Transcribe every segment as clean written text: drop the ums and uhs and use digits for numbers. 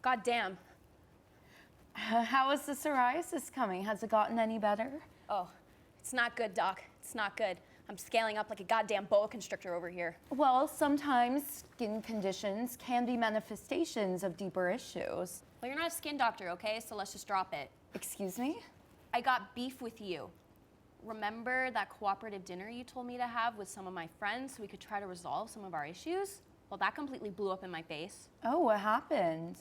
God damn. How is the psoriasis coming? Has it gotten any better? Oh, it's not good, Doc. It's not good. I'm scaling up like a goddamn boa constrictor over here. Well, sometimes skin conditions can be manifestations of deeper issues. Well, you're not a skin doctor, okay? So let's just drop it. Excuse me? I got beef with you. Remember that cooperative dinner you told me to have with some of my friends so we could try to resolve some of our issues? Well, that completely blew up in my face. Oh, what happened?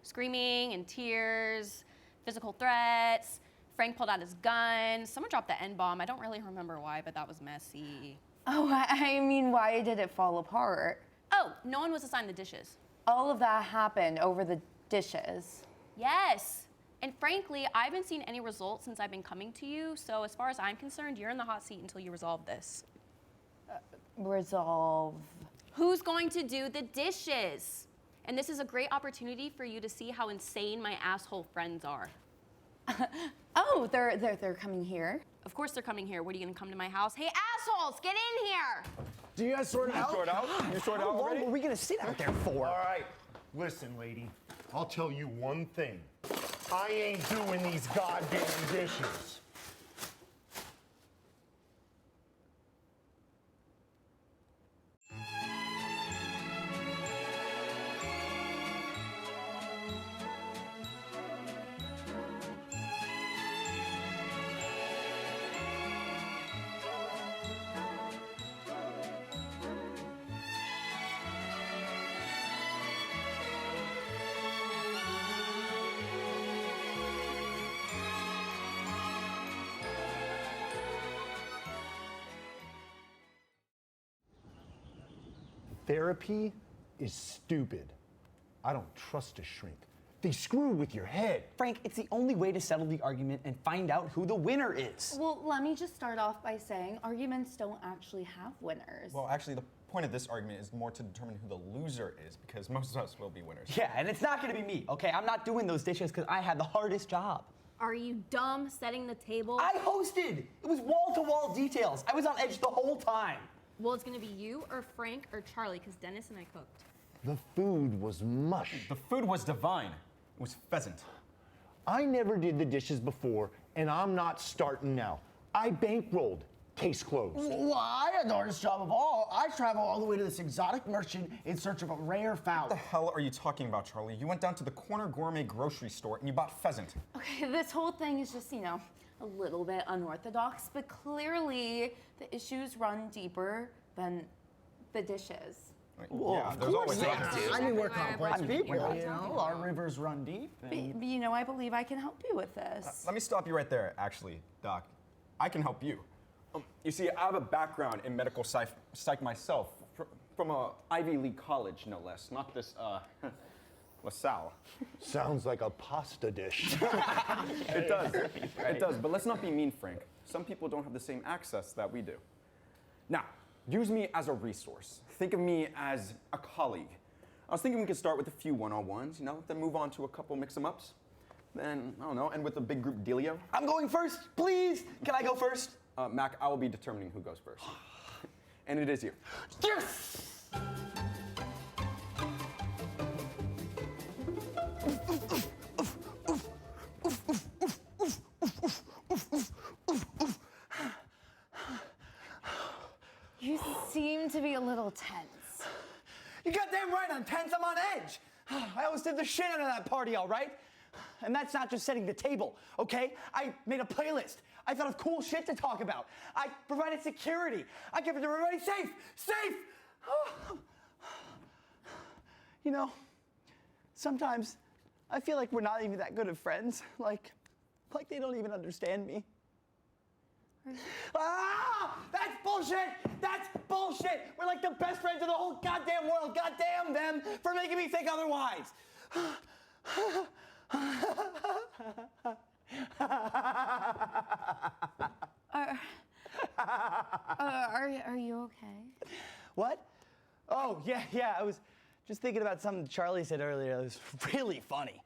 Screaming and tears, physical threats. Frank pulled out his gun. Someone dropped the N-bomb. I don't really remember why, but that was messy. Oh, I mean, why did it fall apart? Oh, no one was assigned the dishes. All of that happened over the dishes. Yes. And frankly, I haven't seen any results since I've been coming to you, so as far as I'm concerned, you're in the hot seat until you resolve this. Resolve. Who's going to do the dishes? And this is a great opportunity for you to see how insane my asshole friends are. Oh, they're coming here? Of course they're coming here. What, are you gonna come to my house? Hey, assholes, get in here! Do you guys sort it out? You sort out How long already? were we gonna sit out there for? All right, listen, lady. I'll tell you one thing. I ain't doing these goddamn dishes. Therapy is stupid. I don't trust a shrink. They screw with your head. Frank, it's the only way to settle the argument and find out who the winner is. Well, let me just start off by saying arguments don't actually have winners. Well, actually, the point of this argument is more to determine who the loser is, because most of us will be winners. Yeah, and it's not gonna be me, okay? I'm not doing those dishes because I had the hardest job. Are you dumb setting the table? I hosted! It was wall-to-wall details. I was on edge the whole time. Well, it's gonna be you or Frank or Charlie, because Dennis and I cooked. The food was mush. The food was divine. It was pheasant. I never did the dishes before, and I'm not starting now. I bankrolled. Case closed. Well, I had the hardest job of all. I traveled all the way to this exotic merchant in search of a rare fowl. What the hell are you talking about, Charlie? You went down to the corner gourmet grocery store and you bought pheasant. Okay, this whole thing is just, a little bit unorthodox, but clearly the issues run deeper than the dishes. Well, yeah, of there's course always they others. do. I mean, we're complex people, we're you know. Our rivers run deep. And But, I believe I can help you with this. Let me stop you right there, actually, Doc. I can help you. You see, I have a background in medical psych myself, from a Ivy League college, no less. Not this, LaSalle. Sounds like a pasta dish. It does. It does. But let's not be mean, Frank. Some people don't have the same access that we do. Now, use me as a resource. Think of me as a colleague. I was thinking we could start with a few one-on-ones, then move on to a couple mix-em-ups. Then, I don't know, end with a big group dealio. I'm going first, please! Can I go first? Mac, I will be determining who goes first. And it is you. Yes! You seem to be a little tense. You goddamn right I'm tense, I'm on edge. I always did the shit out of that party, all right? And that's not just setting the table, okay? I made a playlist. I thought of cool shit to talk about. I provided security. I kept everybody safe. Safe! Sometimes I feel like we're not even that good of friends. Like they don't even understand me. That's bullshit! That's bullshit! We're like the best friends in the whole goddamn world. Goddamn them for making me think otherwise. Are you okay? What? Oh, yeah, I was just thinking about something Charlie said earlier. It was really funny.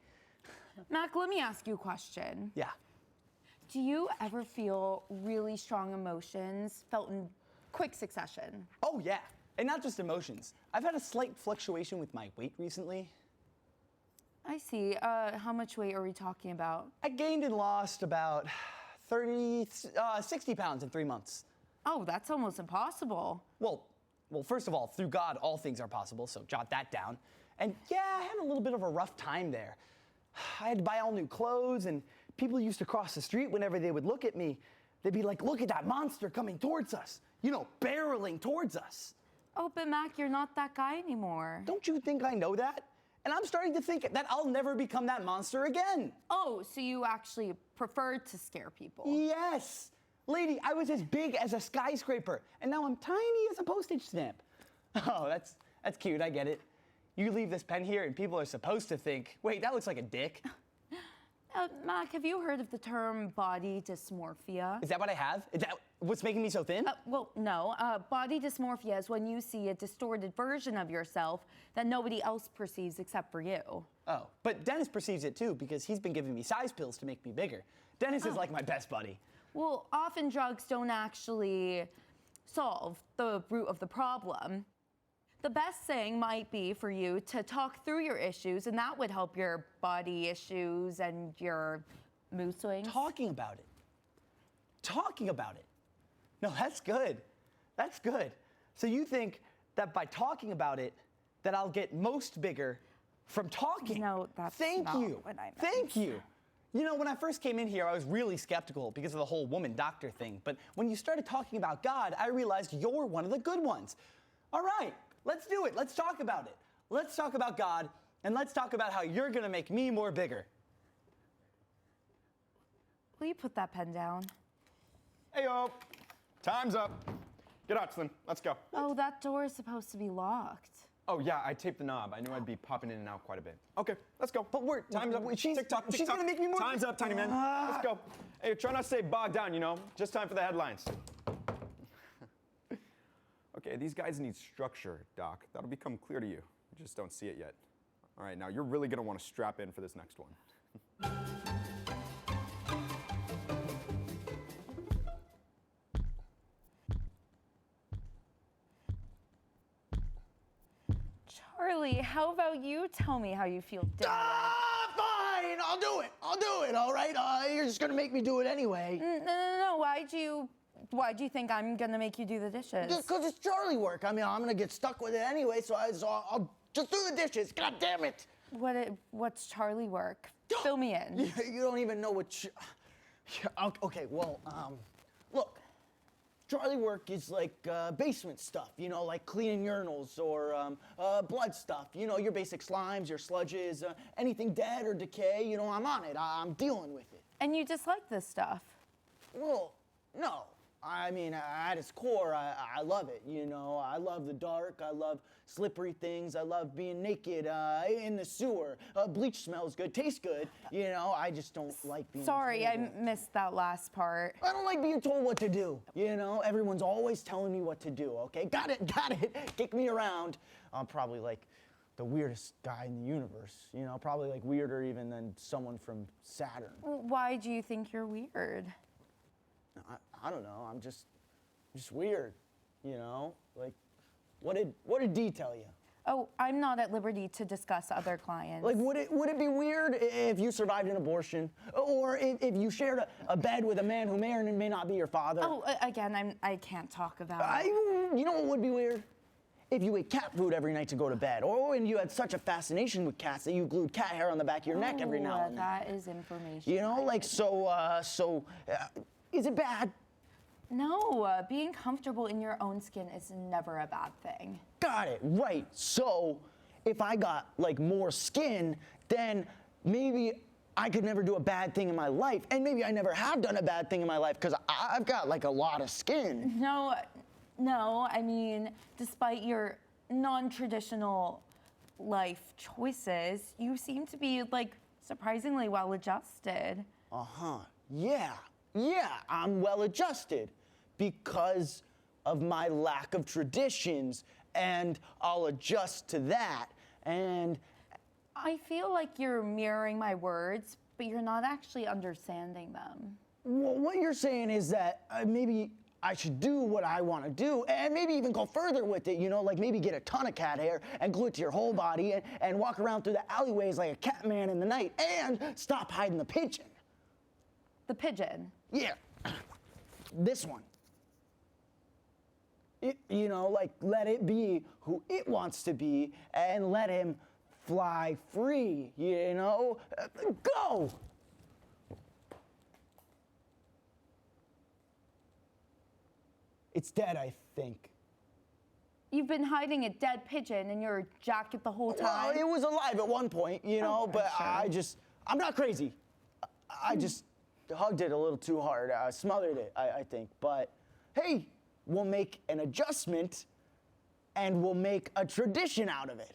Mac, let me ask you a question. Yeah. Do you ever feel really strong emotions felt in quick succession? Oh, yeah. And not just emotions. I've had a slight fluctuation with my weight recently. I see. How much weight are we talking about? I gained and lost about 60 pounds in 3 months. Oh, that's almost impossible. Well, first of all, through God, all things are possible, so jot that down. And yeah, I had a little bit of a rough time there. I had to buy all new clothes, and people used to cross the street whenever they would look at me. They'd be like, look at that monster coming towards us, barreling towards us. Oh, but Mac, you're not that guy anymore. Don't you think I know that? And I'm starting to think that I'll never become that monster again. Oh, so you actually preferred to scare people? Yes. Lady, I was as big as a skyscraper, and now I'm tiny as a postage stamp. Oh, that's cute, I get it. You leave this pen here and people are supposed to think, wait, that looks like a dick. Mac, have you heard of the term body dysmorphia? Is that what I have? Is that what's making me so thin? Well, no. Body dysmorphia is when you see a distorted version of yourself that nobody else perceives except for you. Oh, but Dennis perceives it too because he's been giving me size pills to make me bigger. Dennis is like my best buddy. Well, often drugs don't actually solve the root of the problem. The best thing might be for you to talk through your issues, and that would help your body issues and your mood swings. Talking about it. Talking about it. No, that's good. That's good. So you think that by talking about it, that I'll get most bigger from talking? No, that's Thank not you. what I meant. Thank you. When I first came in here, I was really skeptical because of the whole woman doctor thing. But when you started talking about God, I realized you're one of the good ones. All right, let's do it. Let's talk about it. Let's talk about God, and let's talk about how you're going to make me more bigger. Will you put that pen down? Hey, yo, time's up. Get out, Slim. Let's go. Oh, that door is supposed to be locked. Oh, yeah, I taped the knob. I knew I'd be popping in and out quite a bit. Okay, let's go. But Time's up. she's Tick-tock. gonna make me more. Time's up, tiny man. Let's go. Hey, try not to stay bogged down, Just time for the headlines. Okay, these guys need structure, Doc. That'll become clear to you. You just don't see it yet. All right, now you're really gonna want to strap in for this next one. Charlie, how about you tell me how you feel doing? Fine, I'll do it, all right? You're just gonna make me do it anyway. No. Why'd you think I'm gonna make you do the dishes? Just because it's Charlie work. I mean, I'm gonna get stuck with it anyway, so I'll just do the dishes. God damn it. What's Charlie work? Fill me in. You don't even know what. Okay, well, look. Charlie work is like basement stuff, like cleaning urinals or blood stuff. Your basic slimes, your sludges, anything dead or decay. I'm on it. I'm dealing with it. And you dislike this stuff? Well, no. I mean, at its core, I love it. I love the dark. I love slippery things. I love being naked in the sewer. Bleach smells good, tastes good. I just don't like being Sorry, told I what- missed that last part. I don't like being told what to do. Everyone's always telling me what to do, okay? Got it. Kick me around. I'm probably like the weirdest guy in the universe. Probably like weirder even than someone from Saturn. Why do you think you're weird? I don't know. I'm just weird. Like, what did Dee tell you? Oh, I'm not at liberty to discuss other clients. Like, would it be weird if you survived an abortion, or if you shared a bed with a man who may or may not be your father? Oh, again, I can't talk about it. You know what would be weird? If you ate cat food every night to go to bed, or when you had such a fascination with cats that you glued cat hair on the back of your neck every now and then. That is information. Is it bad? No, being comfortable in your own skin is never a bad thing. Got it, right. So, if I got, more skin, then maybe I could never do a bad thing in my life. And maybe I never have done a bad thing in my life, because I've got, a lot of skin. No, I mean, despite your non-traditional life choices, you seem to be, surprisingly well-adjusted. Uh-huh, yeah, I'm well-adjusted because of my lack of traditions, and I'll adjust to that, and... I feel like you're mirroring my words, but you're not actually understanding them. Well, what you're saying is that maybe I should do what I want to do and maybe even go further with it, like maybe get a ton of cat hair and glue it to your whole body and walk around through the alleyways like a cat man in the night and stop hiding the pigeon. The pigeon. Yeah, this one. Like let it be who it wants to be and let him fly free, Go! It's dead, I think. You've been hiding a dead pigeon in your jacket the whole Well, time? it was alive at one point, but sure. I'm not crazy. I just hugged it a little too hard, smothered it, I think. But hey, we'll make an adjustment and we'll make a tradition out of it.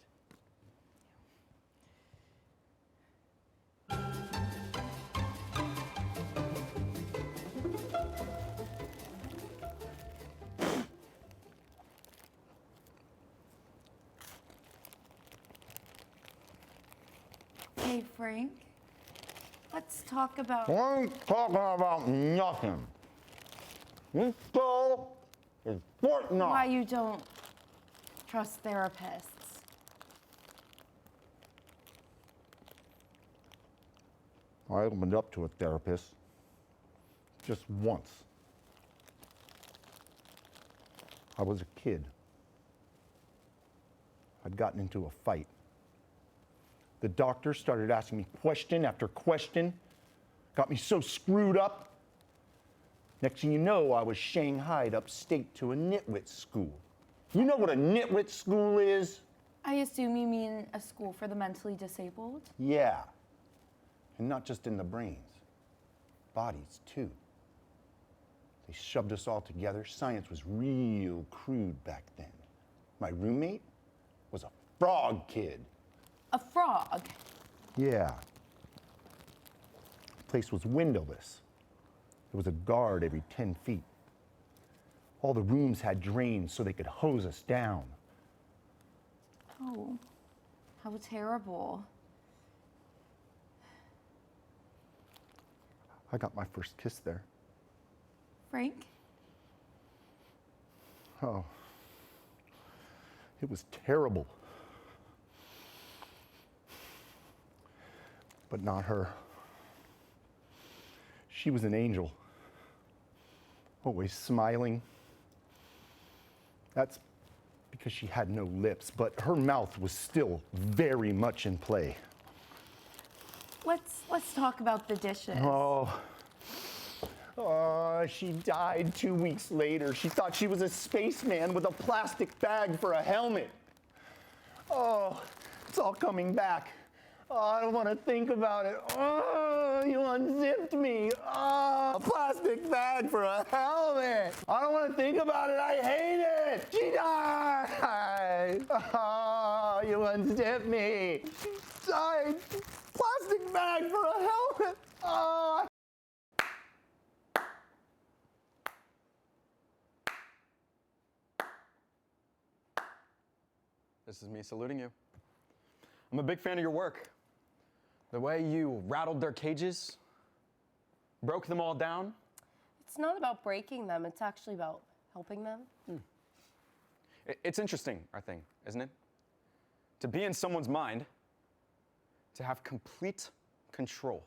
Hey, Frank. Let's talk about. I'm talking about nothing. This girl is Fort Knox. Why you don't trust therapists. I opened up to a therapist just once. I was a kid. I'd gotten into a fight. The doctor started asking me question after question, got me so screwed up. Next thing you know, I was shanghaied upstate to a nitwit school. You know what a nitwit school is? I assume you mean a school for the mentally disabled? Yeah. And not just in the brains, bodies too. They shoved us all together. Science was real crude back then. My roommate was a frog kid. A frog? Yeah. The place was windowless. There was a guard every 10 feet. All the rooms had drains so they could hose us down. Oh, how terrible. I got my first kiss there. Frank? Oh, it was terrible. But not her. She was an angel, always smiling. That's because she had no lips, but her mouth was still very much in play. Let's talk about the dishes. She died 2 weeks later. She thought she was a spaceman with a plastic bag for a helmet. Oh, it's all coming back. Oh, I don't want to think about it. Oh, you unzipped me. Oh, a plastic bag for a helmet. I don't want to think about it. I hate it. She died. Oh, you unzipped me. She died. Plastic bag for a helmet. Oh. This is me saluting you. I'm a big fan of your work. The way you rattled their cages, broke them all down. It's not about breaking them, it's actually about helping them. It's interesting, our thing, isn't it? To be in someone's mind, to have complete control.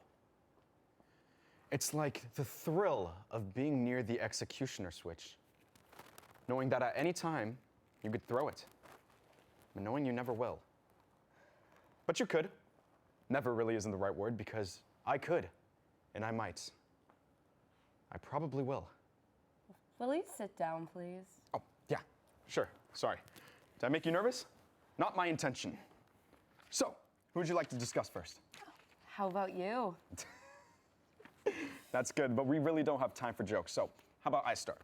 It's like the thrill of being near the executioner switch, knowing that at any time you could throw it, but knowing you never will. But you could. Never really isn't the right word because I could, and I might. I probably will. Will you sit down, please? Oh, yeah, sure, sorry. Did I make you nervous? Not my intention. So, who would you like to discuss first? How about you? That's good, but we really don't have time for jokes, so how about I start?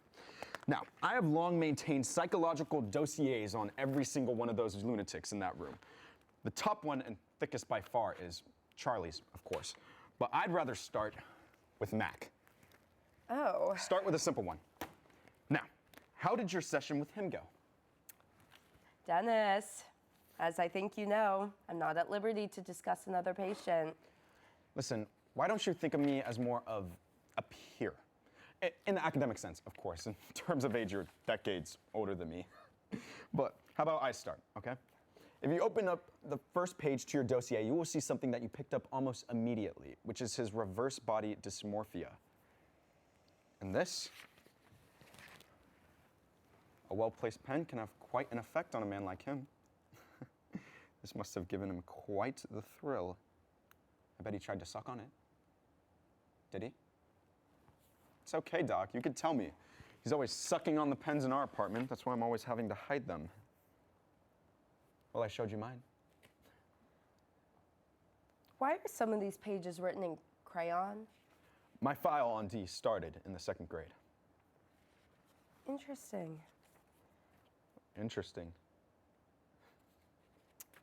Now, I have long maintained psychological dossiers on every single one of those lunatics in that room. The top one and thickest by far is Charlie's, of course, but I'd rather start with Mac. Oh. Start with a simple one. Now, how did your session with him go? Dennis, as I think you know, I'm not at liberty to discuss another patient. Listen, why don't you think of me as more of a peer? In the academic sense, of course. In terms of age, you're decades older than me. But how about I start, okay? If you open up the first page to your dossier, you will see something that you picked up almost immediately, which is his reverse body dysmorphia. And this, a well-placed pen can have quite an effect on a man like him. This must have given him quite the thrill. I bet he tried to suck on it. Did he? It's okay, Doc. You could tell me. He's always sucking on the pens in our apartment. That's why I'm always having to hide them. Well, I showed you mine. Why are some of these pages written in crayon? My file on D started in the 2nd grade. Interesting. Interesting.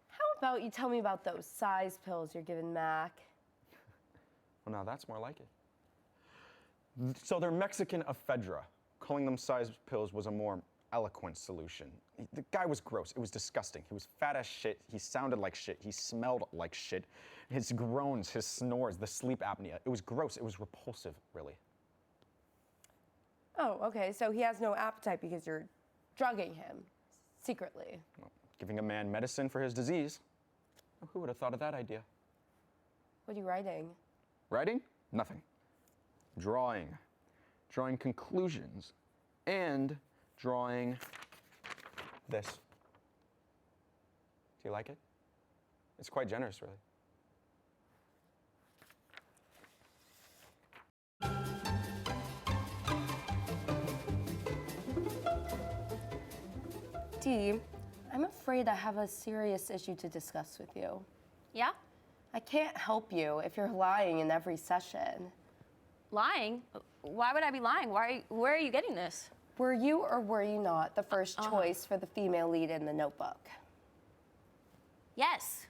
How about you tell me about those size pills you're giving Mac? Well, now that's more like it. So they're Mexican ephedra. Calling them size pills was a more eloquent solution. The guy was gross. It was disgusting. He was fat as shit. He sounded like shit. He smelled like shit. His groans, his snores, the sleep apnea. It was gross. It was repulsive, really. Oh, okay, so he has no appetite because you're drugging him secretly. Well, giving a man medicine for his disease. Who would have thought of that idea? What are you writing? Writing? Nothing. Drawing. Drawing conclusions. And drawing this. Do you like it? It's quite generous, really. Dee, I'm afraid I have a serious issue to discuss with you. Yeah? I can't help you if you're lying in every session. Lying? Why would I be lying? Where are you getting this? Were you or were you not the first choice for the female lead in The Notebook? Yes.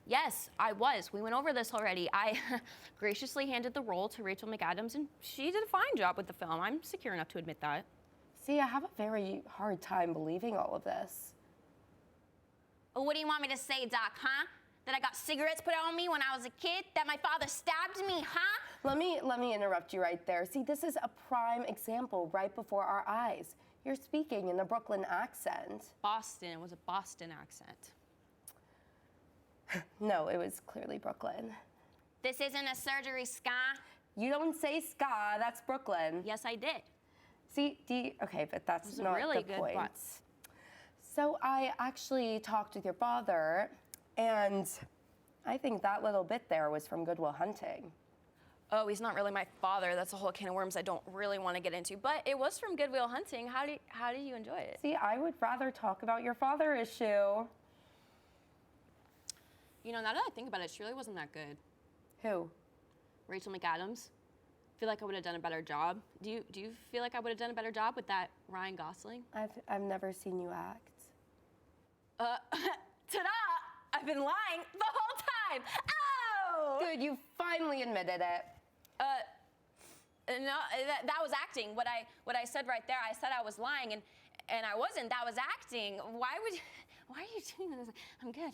Yes, I was. We went over this already. I graciously handed the role to Rachel McAdams, and she did a fine job with the film. I'm secure enough to admit that. See, I have a very hard time believing all of this. Well, what do you want me to say, Doc, huh? That I got cigarettes put on me when I was a kid? That my father stabbed me, huh? Let me interrupt you right there. See, this is a prime example right before our eyes. You're speaking in a Brooklyn accent. Boston. It was a Boston accent. No, it was clearly Brooklyn. This isn't a surgery, ska. You don't say ska, that's Brooklyn. Yes, I did. See, okay, but that's Those are not really the good point. butts. So I actually talked with your father, and I think that little bit there was from Good Will Hunting. Oh, he's not really my father. That's a whole can of worms I don't really want to get into. But it was from Good Will Hunting. How did you enjoy it? See, I would rather talk about your father issue. You know, now that I think about it, she really wasn't that good. Who? Rachel McAdams. I feel like I would have done a better job. Do you feel like I would have done a better job with that Ryan Gosling? I've never seen you act. Ta-da! I've been lying the whole time. Oh! Good, you finally admitted it. No, that was acting. What I said right there, I said I was lying, and I wasn't. That was acting. Why are you doing this? I'm good.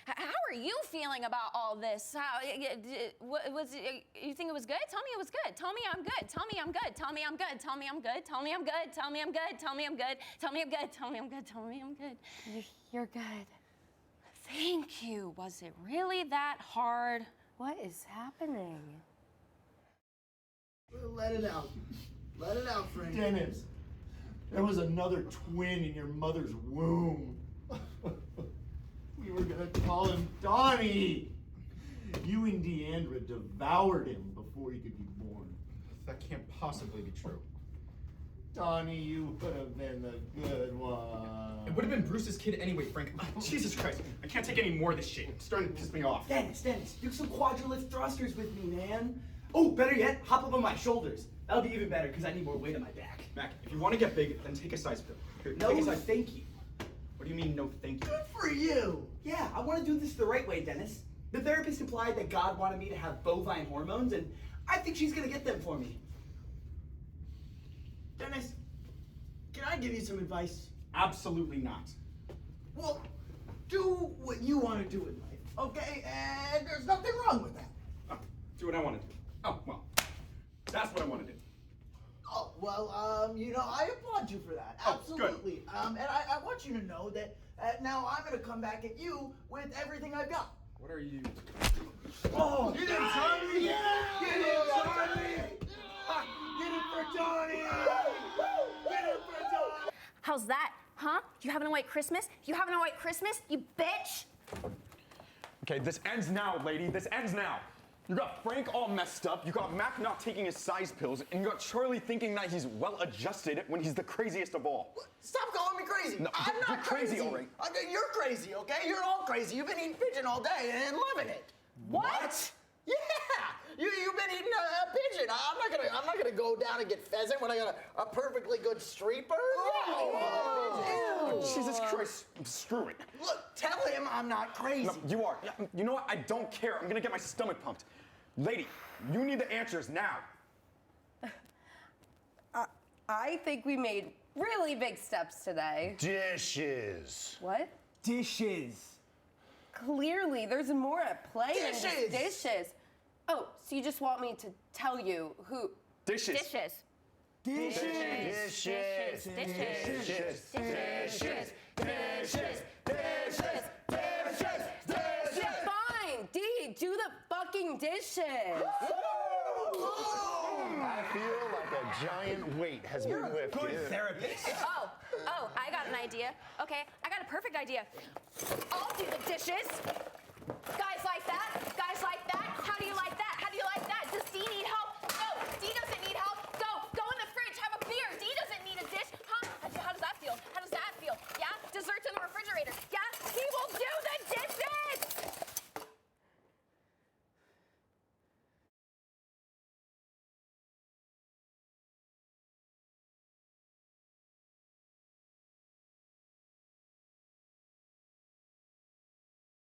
How are you feeling about all this? You think it was good? Tell me it was good. Tell me I'm good. Tell me I'm good. Tell me I'm good. Tell me I'm good. Tell me I'm good. Tell me I'm good. Tell me I'm good. Tell me I'm good. Tell me I'm good. Tell me I'm good. You're good. Thank you. Was it really that hard? What is happening? Let it out. Let it out, Frank. Dennis, there was another twin in your mother's womb. We were gonna call him Donnie. You and Deandra devoured him before he could be born. That can't possibly be true. Donnie, you would have been the good one. It would have been Bruce's kid anyway, Frank. Jesus Christ, I can't take any more of this shit. It's starting to piss me off. Dennis, do some quadrilift thrusters with me, man. Oh, better yet, hop up on my shoulders. That'll be even better because I need more weight on my back. Mac, if you want to get big, then take a size pill. Here, No, take a size. thank you. What do you mean, no thank you? Good for you. Yeah, I want to do this the right way, Dennis. The therapist implied that God wanted me to have bovine hormones, and I think she's gonna get them for me. Dennis, can I give you some advice? Absolutely not. Well, do what you want to do in life, okay? And there's nothing wrong with that. Oh, do what I want to do. Oh, well, that's what I want to do. well, you know, I applaud you for that. Oh, good. Absolutely. And I want you to know that now I'm going to come back at you with everything I've got. What are you? Oh, You didn't tell me! Yeah! You didn't tell me! Get it for Johnny! Get it for Johnny! How's that? Huh? You having a white Christmas? You having a white Christmas? You bitch! Okay, this ends now, lady. This ends now. You got Frank all messed up, you got Mac not taking his size pills, and you got Charlie thinking that he's well-adjusted when he's the craziest of all. Stop calling me crazy. No, I'm you're not crazy, all right. You're crazy, okay? You're all crazy. You've been eating pigeon all day and loving it. What? Yeah, you've been eating a pigeon. I'm not gonna go down and get pheasant when I got a perfectly good street bird. Oh, Jesus Christ, screw it. Look, tell him I'm not crazy. No, you are. Yeah, you know what? I don't care. I'm gonna get my stomach pumped. Lady, you need the answers now. I think we made really big steps today. Dishes. What? Dishes. Clearly, there's more at play than just Dishes. dishes. Oh, so you just want me to tell you who? Dishes. Dishes. Dishes. Dishes. Dishes. Dishes. Dishes. Fine, D, do the fucking dishes. I feel like a giant weight has been lifted. Good therapist. Oh, I got an idea. Okay, I got a perfect idea. I'll do the dishes. Guys like that? Guys like that? How do you like that?